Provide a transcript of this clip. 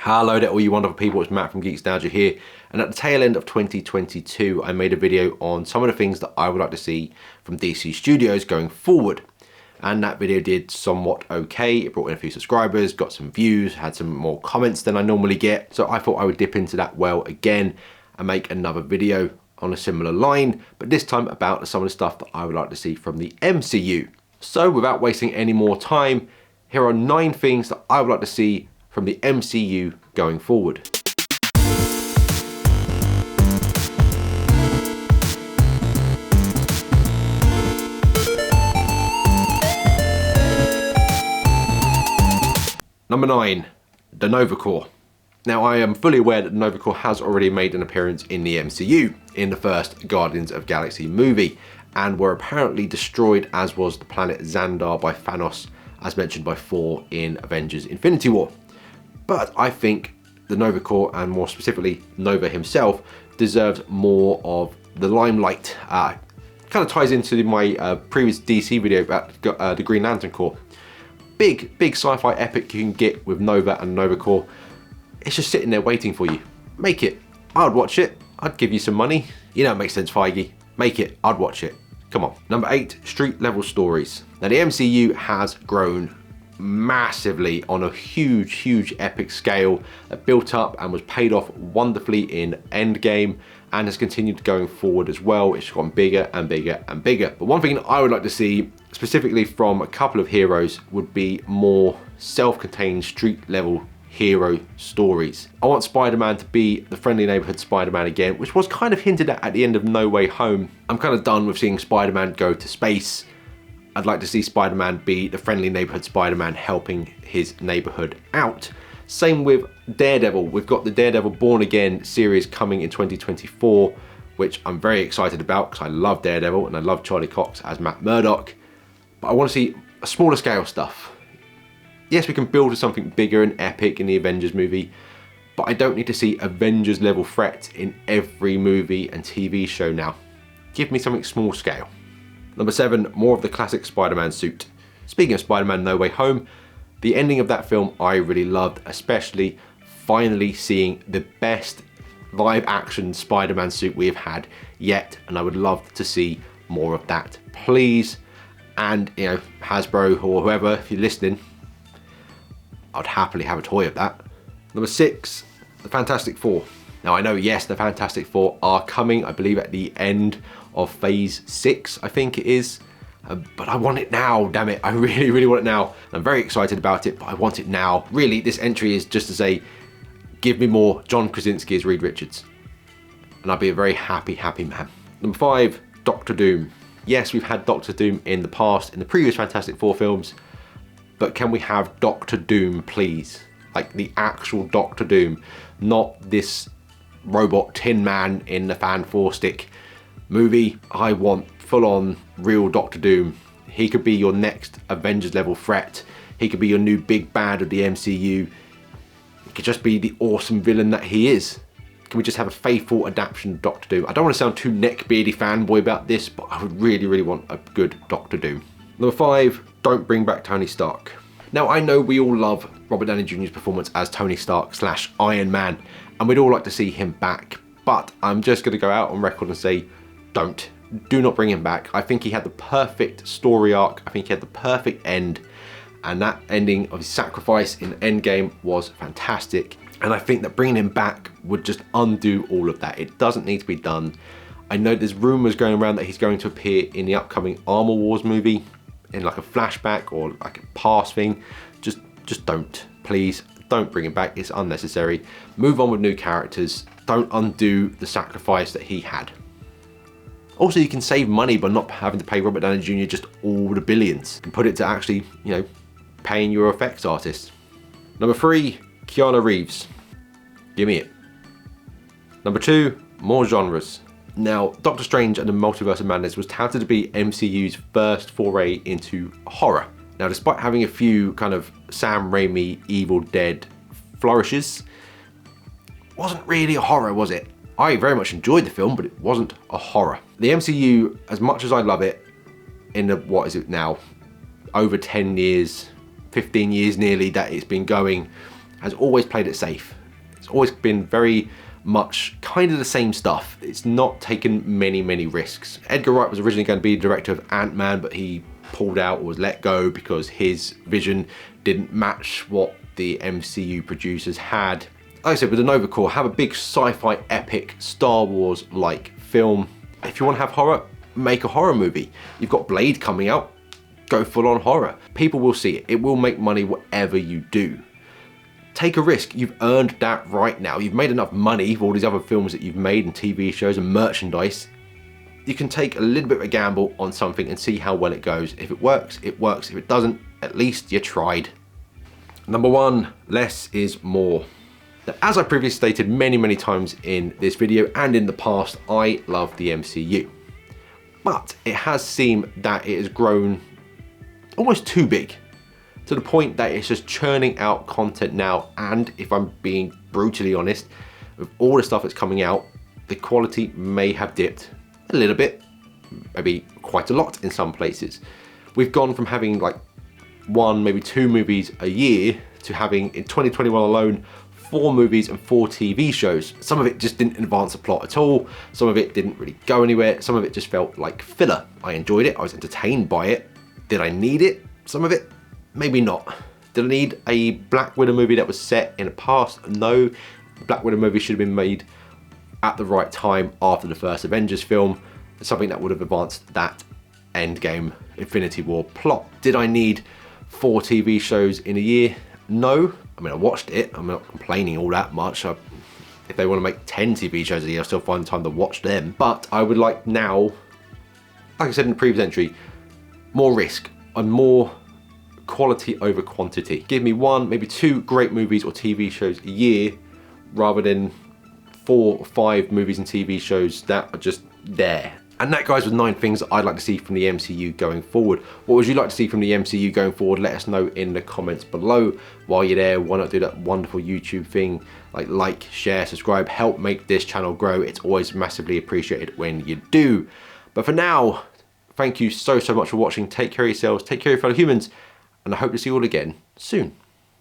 Hello there all you wonderful people, it's Matt from Geekstalgia here, and at the tail end of 2022 I made a video on some of the things that I would like to see from DC Studios going forward. And that video did somewhat okay. It brought in a few subscribers, got some views, had some more comments than I normally get, so I thought I would dip into that well again and make another video on a similar line, but this time about some of the stuff that I would like to see from the MCU. So without wasting any more time, here are 9 things that I would like to see from the MCU going forward. Number 9, the Nova Corps. Now I am fully aware that the Nova Corps has already made an appearance in the MCU in the first Guardians of the Galaxy movie and were apparently destroyed, as was the planet Xandar, by Thanos, as mentioned by Thor in Avengers Infinity War. But I think the Nova Corps, and more specifically Nova himself, deserves more of the limelight. Kind of ties into my previous DC video about the Green Lantern Corps. Big sci-fi epic you can get with Nova and Nova Corps. It's just sitting there waiting for you. Make it. I'd watch it. I'd give you some money. You know it makes sense, Feige. Make it. I'd watch it. Come on. Number 8, street level stories. Now the MCU has grown massively on a huge epic scale that built up and was paid off wonderfully in Endgame and has continued going forward as well. It's gotten bigger and bigger and bigger. But one thing that I would like to see specifically from a couple of heroes would be more self-contained street level hero stories. I want Spider-Man to be the friendly neighborhood Spider-Man again, which was kind of hinted at the end of No Way Home. I'm kind of done with seeing Spider-Man go to space. I'd like to see Spider-Man be the friendly neighborhood Spider-Man helping his neighborhood out. Same with Daredevil. We've got the Daredevil Born Again series coming in 2024, which I'm very excited about because I love Daredevil and I love Charlie Cox as Matt Murdock. But I want to see a smaller scale stuff. Yes, we can build to something bigger and epic in the Avengers movie, but I don't need to see Avengers level threat in every movie and TV show now. Give me something small scale. Number 7, more of the classic Spider-Man suit. Speaking of Spider-Man No Way Home, the ending of that film I really loved, especially finally seeing the best live action Spider-Man suit we have had yet, and I would love to see more of that, please. And you know, Hasbro or whoever, if you're listening, I'd happily have a toy of that. Number 6, the Fantastic Four. Now I know, yes, the Fantastic Four are coming, I believe at the end of phase 6, I think it is. But I want it now, damn it. I really want it now. I'm very excited about it, but I want it now. Really, this entry is just to say, give me more John Krasinski as Reed Richards. And I'll be a very happy man. Number 5, Doctor Doom. Yes, we've had Doctor Doom in the past, in the previous Fantastic Four films, but can we have Doctor Doom, please? Like the actual Doctor Doom, not this robot Tin Man in the Fan 4 stick movie. I want full-on real Doctor Doom. He could be your next Avengers level threat. He could be your new big bad of the MCU. He could just be the awesome villain that he is. Can we just have a faithful adaptation of Doctor Doom? I don't want to sound too neckbeardy fanboy about this, but I would really want a good Doctor Doom. Number 5, don't bring back Tony Stark. Now I know we all love Robert Downey Jr.'s performance as Tony Stark / Iron Man, and we'd all like to see him back, but I'm just going to go out on record and say, do not bring him back. I think he had the perfect story arc. I think he had the perfect end, and that ending of his sacrifice in Endgame was fantastic. And I think that bringing him back would just undo all of that. It doesn't need to be done. I know there's rumors going around that he's going to appear in the upcoming Armor Wars movie in like a flashback or like a past thing. Just don't, please. Don't bring him back. It's unnecessary. Move on with new characters. Don't undo the sacrifice that he had. Also, you can save money by not having to pay Robert Downey Jr. just all the billions. You can put it to actually, you know, paying your effects artists. Number 3, Keanu Reeves. Give me it. Number 2, more genres. Now, Doctor Strange and the Multiverse of Madness was touted to be MCU's first foray into horror. Now, despite having a few kind of Sam Raimi Evil Dead flourishes, it wasn't really a horror, was it? I very much enjoyed the film, but it wasn't a horror. The MCU, as much as I love it, in the, what is it now, over 10 years, 15 years nearly that it's been going, has always played it safe. It's always been very much kind of the same stuff. It's not taken many risks. Edgar Wright was originally going to be the director of Ant-Man, but he pulled out or was let go because his vision didn't match what the MCU producers had. Like I said, with the Nova Corps, have a big sci-fi epic Star Wars like film. If you want to have horror, make a horror movie. You've got Blade coming out, go full on horror. People will see it. It will make money whatever you do. Take a risk. You've earned that right now. You've made enough money for all these other films that you've made and TV shows and merchandise. You can take a little bit of a gamble on something and see how well it goes. If it works, it works. If it doesn't, at least you tried. Number 1, less is more. Now, as I previously stated many times in this video and in the past, I love the MCU. But it has seemed that it has grown almost too big, to the point that it's just churning out content now, and if I'm being brutally honest, with all the stuff that's coming out, the quality may have dipped a little bit, maybe quite a lot in some places. We've gone from having like 1, maybe 2 movies a year to having, in 2021 alone, 4 movies and 4 TV shows. Some of it just didn't advance the plot at all, some of it didn't really go anywhere, some of it just felt like filler. I enjoyed it, I was entertained by it. Did I need it? Some of it? Maybe not. Did I need a Black Widow movie that was set in the past? No. The Black Widow movie should have been made at the right time after the first Avengers film. Something that would have advanced that Endgame Infinity War plot. Did I need 4 TV shows in a year? No. I mean, I watched it. I'm not complaining all that much. If they want to make 10 TV shows a year, I'll still find time to watch them. But I would like now, like I said in the previous entry, more risk and more quality over quantity. Give me 1, maybe 2 great movies or TV shows a year, rather than 4 or 5 movies and TV shows that are just there. And that, guys, was 9 things that I'd like to see from the MCU going forward. What would you like to see from the MCU going forward? Let us know in the comments below. While you're there, why not do that wonderful YouTube thing, like, share, subscribe, help make this channel grow. It's always massively appreciated when you do. But for now, thank you so much for watching. Take care of yourselves, take care of your fellow humans, and I hope to see you all again soon.